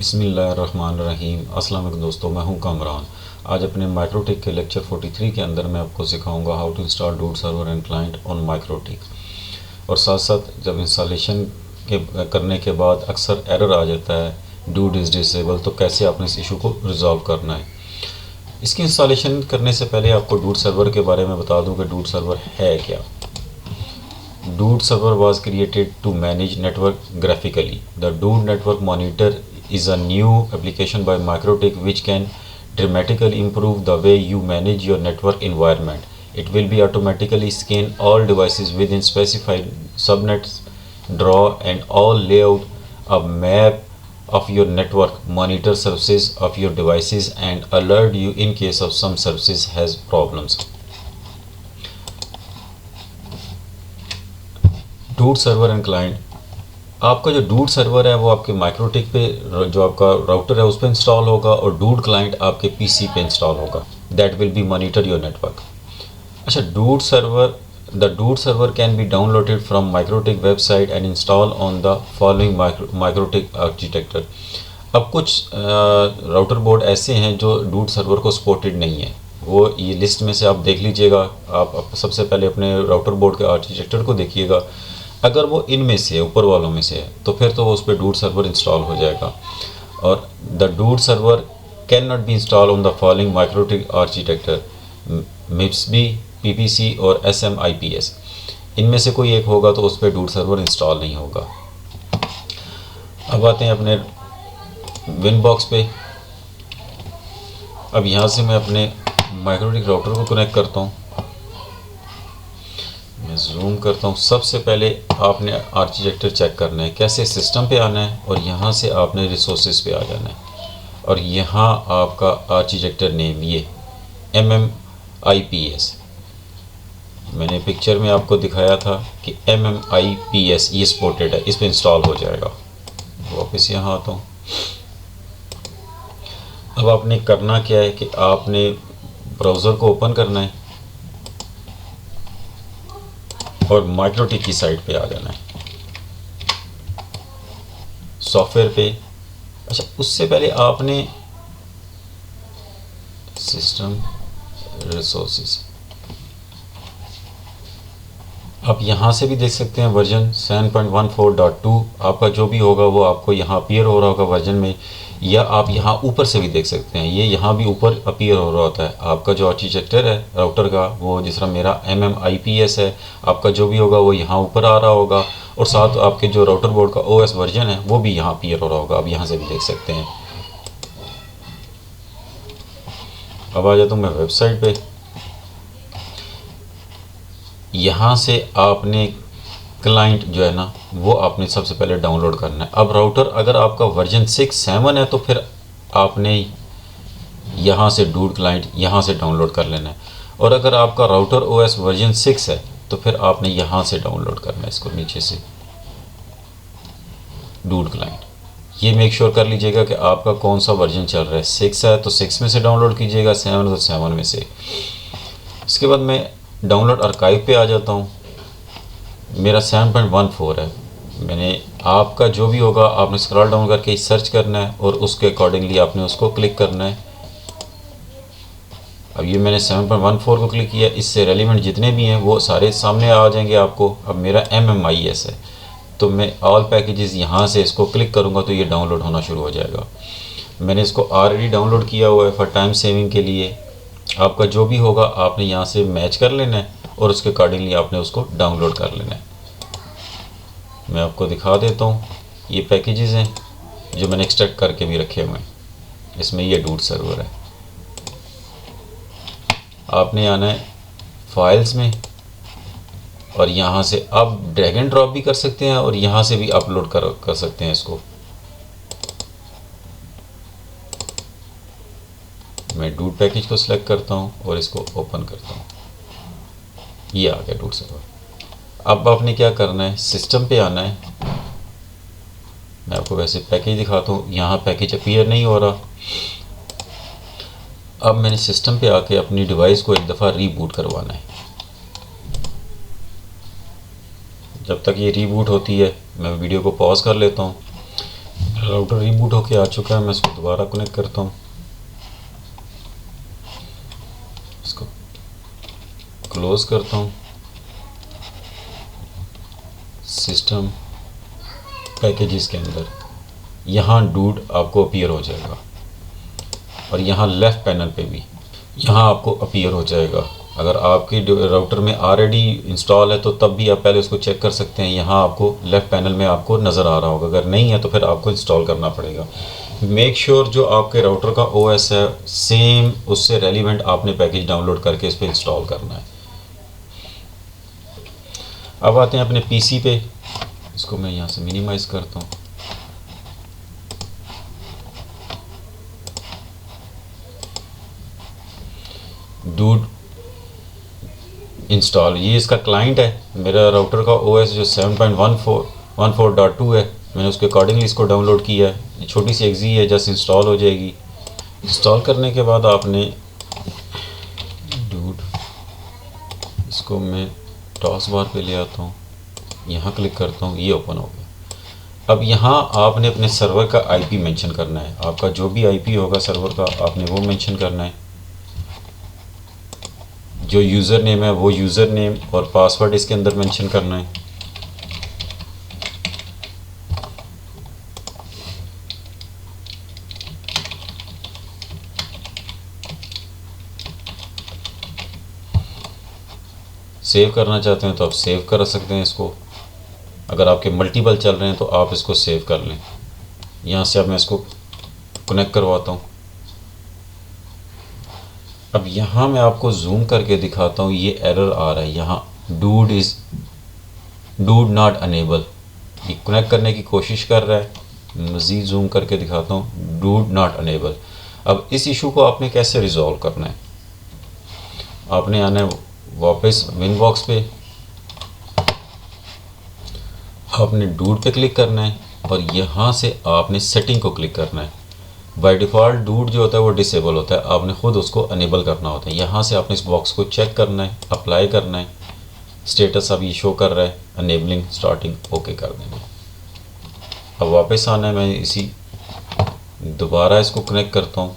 बिस्मिल्लाहिर्रहमानिर्रहीम। अस्सलाम वालेकुम दोस्तों, मैं हूं कामरान। आज अपने माइक्रोटिक के लेक्चर 43 के अंदर मैं आपको सिखाऊंगा how to install dude server and client on MikroTik. और साथ साथ जब इंस्टॉलेशन के करने के बाद अक्सर एरर आ जाता है डूड इज़ डिसेबल, तो कैसे आपने इस इशू को रिजॉल्व करना है। इसकी इंस्टॉलेशन करने से पहले आपको डूड सर्वर के बारे में बता दूँ कि डूड सर्वर है क्या। Dood server was created to manage network graphically. The Dood Network Monitor is a new application by MikroTik which can dramatically improve the way you manage your network environment. It will be automatically scan all devices within specified subnets, draw and all layout a map of your network, monitor services of your devices and alert you in case of some services has problems. Dude server and client, आपका जो dude server है वो आपके MikroTik पे जो आपका router है उस पर इंस्टॉल होगा और डूड क्लाइंट आपके पीसी पे इंस्टॉल होगा। That will be monitor your network. अच्छा, the dude server can be downloaded from MikroTik website and install on the following MikroTik architecture. अब कुछ राउटर बोर्ड ऐसे हैं जो डूड सर्वर को सपोर्टेड नहीं है, वो ये लिस्ट में से आप देख लीजिएगा। आप सबसे पहले अपने राउटर बोर्ड के आर्किटेक्चर को देखिएगा। अगर वो इनमें से है, ऊपर वालों में से है, तो फिर तो वो उस पर डूड सर्वर इंस्टॉल हो जाएगा। और the dude server can not be install on the following MikroTik architecture, mipsbe, PPC और एसएमआईपीएस। इनमें से कोई एक होगा तो उस पर डूड सर्वर इंस्टॉल नहीं होगा। अब आते हैं अपने विनबॉक्स पे। अब यहाँ से मैं अपने माइक्रोटिक राउटर को कनेक्ट करता हूँ। मैं जूम करता हूँ। सबसे पहले आपने आर्किटेक्चर चेक करना है, कैसे सिस्टम पे आना है और यहाँ से आपने रिसोर्सेज पे आ जाना है। और यहाँ आपका आर्किटेक्चर नेम ये MMIPS, मैंने पिक्चर में आपको दिखाया था कि MMIPS ये सपोर्टेड है, इस पर इंस्टॉल हो जाएगा। वापस यहाँ आता हूँ। अब आपने करना क्या है कि आपने ब्राउज़र को ओपन करना है और माइक्रोटिक की साइट पे आ जाना है, सॉफ्टवेयर पे। अच्छा, उससे पहले आपने सिस्टम रिसोर्सेज, आप यहाँ से भी देख सकते हैं वर्जन 7.14.2 आपका जो भी होगा वो आपको यहाँ अपीयर हो रहा होगा वर्जन में, या आप यहाँ ऊपर से भी देख सकते हैं, ये यहाँ भी ऊपर अपीयर हो रहा होता है। आपका जो आर्किटेक्चर है राउटर का, वो जिस तरह मेरा MMIPS है, आपका जो भी होगा वो यहाँ ऊपर आ रहा होगा। और साथ आपके जो राउटर बोर्ड का OS वर्जन है वो भी यहाँ अपीयर हो रहा होगा, आप यहाँ से भी देख सकते हैं। अब आ जाता हूँ मैं वेबसाइट पे। यहाँ से आपने क्लाइंट जो है ना वो आपने सबसे पहले डाउनलोड करना है। अब राउटर अगर आपका वर्जन 6.7 है तो फिर आपने यहाँ से डूड क्लाइंट यहाँ से डाउनलोड कर लेना है। और अगर आपका राउटर OS वर्जन 6 है तो फिर आपने यहाँ से डाउनलोड करना है, इसको नीचे से डूड क्लाइंट। ये मेक श्योर कर लीजिएगा कि आपका कौन सा वर्जन चल रहा है। 6 है तो 6 में से डाउनलोड कीजिएगा, 7 तो 7 में से। इसके बाद मैं डाउनलोड आर्काइव पे आ जाता हूँ। मेरा 7.14 है। मैंने आपका जो भी होगा आपने स्क्रॉल डाउन करके सर्च करना है और उसके अकॉर्डिंगली आपने उसको क्लिक करना है। अब ये मैंने 7.14 को क्लिक किया, इससे रेलिवेंट जितने भी हैं वो सारे सामने आ जाएंगे आपको। अब मेरा MMIS है तो मैं ऑल पैकेजेस यहाँ से इसको क्लिक करूँगा तो ये डाउनलोड होना शुरू हो जाएगा। मैंने इसको ऑलरेडी डाउनलोड किया हुआ है फॉर टाइम सेविंग के लिए। आपका जो भी होगा आपने यहाँ से मैच कर लेना है और उसके अकॉर्डिंगली आपने उसको डाउनलोड कर लेना है। मैं आपको दिखा देता हूँ, ये पैकेजेस हैं जो मैंने एक्सट्रैक्ट करके भी रखे हुए हैं। इसमें ये डूड सर्वर है। आपने आना है फाइल्स में और यहाँ से आप ड्रैग एंड ड्रॉप भी कर सकते हैं और यहाँ से भी अपलोड कर सकते हैं इसको। मैं डूड पैकेज को सिलेक्ट करता हूँ और इसको ओपन करता हूँ। ये आ गया डूड सर्वर। अब आपने क्या करना है, सिस्टम पे आना है। मैं आपको वैसे पैकेज दिखाता हूँ, यहाँ पैकेज अपीयर नहीं हो रहा। अब मैंने सिस्टम पे आके अपनी डिवाइस को एक दफ़ा रीबूट करवाना है। जब तक ये रीबूट होती है मैं वीडियो को पॉज कर लेता हूँ। राउटर रीबूट होके आ चुका है। मैं इसको दोबारा कनेक्ट करता हूँ, इसको क्लोज करता हूँ, सिस्टम पैकेजेस के अंदर यहाँ डूड आपको अपीयर हो जाएगा और यहाँ लेफ़्ट पैनल पे भी यहाँ आपको अपीयर हो जाएगा। अगर आपके राउटर में ऑलरेडी इंस्टॉल है तो तब भी आप पहले उसको चेक कर सकते हैं। यहाँ आपको लेफ़्ट पैनल में आपको नज़र आ रहा होगा, अगर नहीं है तो फिर आपको इंस्टॉल करना पड़ेगा। मेक श्योर जो आपके राउटर का ओएस है सेम उससे रेलिवेंट आपने पैकेज डाउनलोड करके इस पर इंस्टॉल करना है। अब आते हैं अपने पीसी पे, इसको मैं यहाँ से मिनिमाइज़ करता हूँ। डूड इंस्टॉल, ये इसका क्लाइंट है। मेरा राउटर का ओएस जो 7.14.2 है, मैंने उसके अकॉर्डिंगली इसको डाउनलोड किया है। छोटी सी एक्जी है, जस्ट इंस्टॉल हो जाएगी। इंस्टॉल करने के बाद आपने डूड, इसको मैं टॉस बार पे ले आता हूँ, यहाँ क्लिक करता हूँ, ये ओपन हो गया। अब यहाँ आपने अपने सर्वर का आईपी मेंशन करना है। आपका जो भी आईपी होगा सर्वर का आपने वो मेंशन करना है। जो यूज़र नेम है वो यूज़र नेम और पासवर्ड इसके अंदर मेंशन करना है। सेव करना चाहते हैं तो आप सेव कर सकते हैं इसको। अगर आपके मल्टीपल चल रहे हैं तो आप इसको सेव कर लें। यहाँ से अब मैं इसको कनेक्ट करवाता हूँ। अब यहाँ मैं आपको जूम करके दिखाता हूँ, ये एरर आ रहा है यहाँ, डूड नॉट अनेबल। ये कनेक्ट करने की कोशिश कर रहा है। मज़ीद जूम करके दिखाता हूँ, डूड नॉट अनेबल। अब इस इशू को आपने कैसे रिजॉल्व करना है, आपने आना है वापस विनबॉक्स पे, आपने डूड पे क्लिक करना है और यहाँ से आपने सेटिंग को क्लिक करना है। बाय डिफ़ॉल्ट डूड जो होता है वो डिसेबल होता है, आपने ख़ुद उसको अनेबल करना होता है। यहाँ से आपने इस बॉक्स को चेक करना है, अप्लाई करना है। स्टेटस अब ये शो कर रहा है अनेबलिंग स्टार्टिंग, ओके कर देंगे। अब वापस आना है, मैं इसी दोबारा इसको कनेक्ट करता हूँ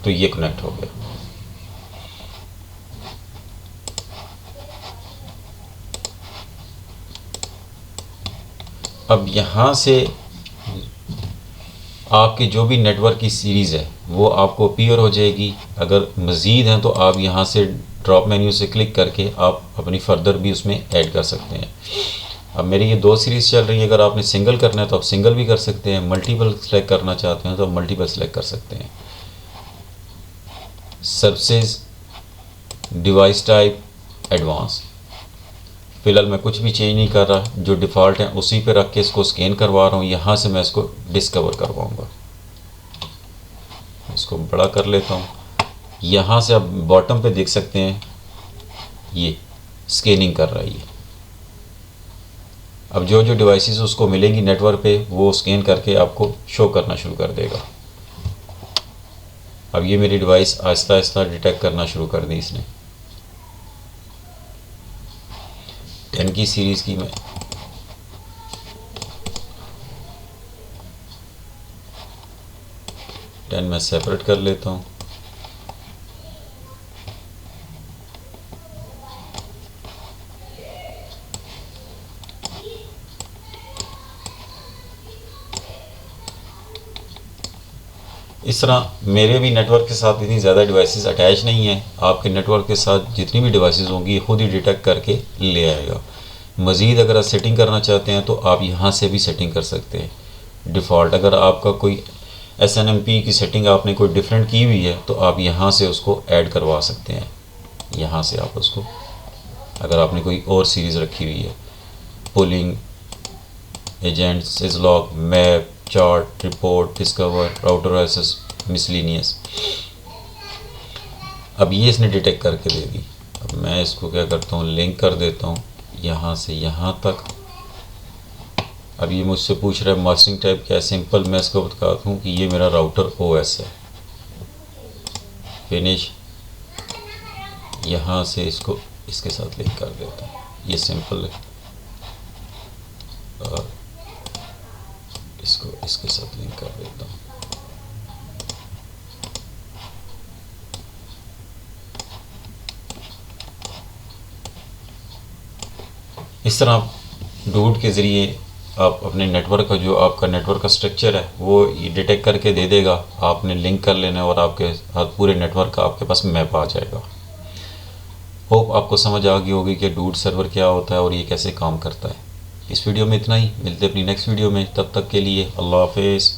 तो ये कनेक्ट हो गया। अब यहाँ से आपकी जो भी नेटवर्क की सीरीज़ है वो आपको अपीयर हो जाएगी। अगर मज़ीद हैं तो आप यहाँ से ड्रॉप मेन्यू से क्लिक करके आप अपनी फर्दर भी उसमें ऐड कर सकते हैं। अब मेरी ये 2 सीरीज़ चल रही है, अगर आपने सिंगल करना है तो आप सिंगल भी कर सकते हैं, मल्टीपल सेलेक्ट करना चाहते हैं तो आप मल्टीपल सेलेक्ट कर सकते हैं। सर्विसेज, डिवाइस टाइप, एडवांस, फ़िलहाल मैं कुछ भी चेंज नहीं कर रहा, जो डिफ़ॉल्ट है उसी पे रख के इसको स्कैन करवा रहा हूँ। यहाँ से मैं इसको डिस्कवर करवाऊँगा, इसको बड़ा कर लेता हूँ। यहाँ से आप बॉटम पे देख सकते हैं ये स्कैनिंग कर रहा है ये। अब जो जो डिवाइसेस उसको मिलेंगी नेटवर्क पे वो स्कैन करके आपको शो करना शुरू कर देगा। अब ये मेरी डिवाइस आहिस्ता आहिस्ता डिटेक्ट करना शुरू कर दी इसने। 10 की सीरीज़ की मैं सेपरेट कर लेता हूँ। इस तरह मेरे भी नेटवर्क के साथ इतनी ज़्यादा डिवाइसेस अटैच नहीं है। आपके नेटवर्क के साथ जितनी भी डिवाइसेस होंगी खुद ही डिटेक्ट करके ले आएगा। मज़ीद अगर आप सेटिंग करना चाहते हैं तो आप यहाँ से भी सेटिंग कर सकते हैं। डिफ़ॉल्ट अगर आपका कोई SNMP की सेटिंग आपने कोई डिफरेंट की हुई है तो आप यहाँ से उसको ऐड करवा सकते हैं। यहाँ से आप उसको, अगर आपने कोई और सीरीज़ रखी हुई है, polling, agent, syslog, map, chart, report, discover, router access, miscellaneous, अब ये इसने डिटेक्ट करके दे दी। अब मैं इसको क्या करता हूँ, लिंक कर देता हूँ यहाँ से यहाँ तक। अब ये मुझसे पूछ रहा है मास्किंग टाइप क्या है, सिंपल मैं इसको बताता हूँ कि ये मेरा राउटर OS है। फिनिश, यहाँ से इसको इसके साथ लिंक कर देता हूँ, ये सिंपल है। और इसको इसके साथ लिंक कर देता हूँ। इस तरह आप डूड के ज़रिए आप अपने नेटवर्क का, जो आपका नेटवर्क का स्ट्रक्चर है वो ये डिटेक्ट करके दे देगा, आपने लिंक कर लेना है और आपके साथ पूरे नेटवर्क का आपके पास मैप आ जाएगा। होप आपको समझ आ गई होगी कि डूड सर्वर क्या होता है और ये कैसे काम करता है। इस वीडियो में इतना ही, मिलते अपनी नेक्स्ट वीडियो में, तब तक के लिए अल्लाह हाफिज़।